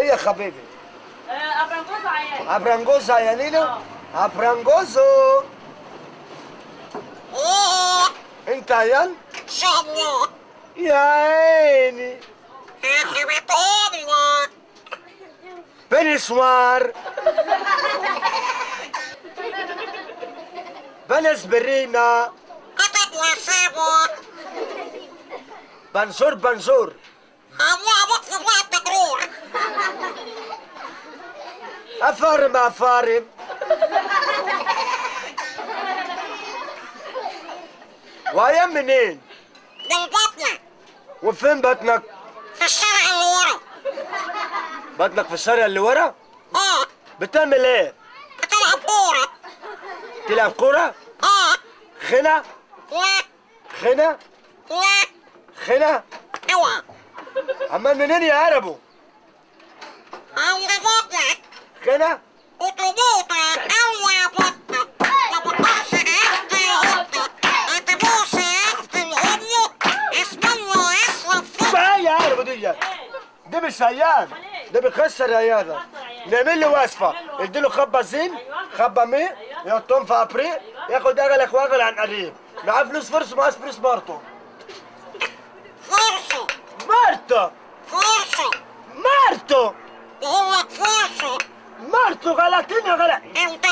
ايه يا حبيبي؟ ابرانجوزو عيان. ابرانجوزو عيانينو؟ ابرانجوزو. انت عيان؟ ان شاء الله. يا عيني. بنسوار. بنسبرينا. بنزور بنزور. افارم افارم. وعيان منين؟ من بطنك. وفين بطنك؟ في الشارع اللي ورا. بطنك في الشارع اللي ورا؟ بتعمل ايه؟ بتلعب كورة. تلعب كورة؟ خنا؟ لا. خنا؟ لا. خنا؟ ايوه. عمال منين يا عربو؟ عند بطنك. خنا؟ وتبوطة أو يا بطنك. ما بطلش انت يا قطة. انت بوسة يا اختي الأم. اسم الله يصرف فيك. بقى يا عربو دي مش عيان، ده بيخسر عيادة. نعمل له وصفة، اديله خبة زين، خبة ماء، يحطهم في ابريق، ياخد اغلق واغلى عن قريب. معاه فلوس فرص معاه فلوس مرته. فرصة. مرته. فرصة. مرته. بقول لك فرصة. مرته غلطين يا غلط. انت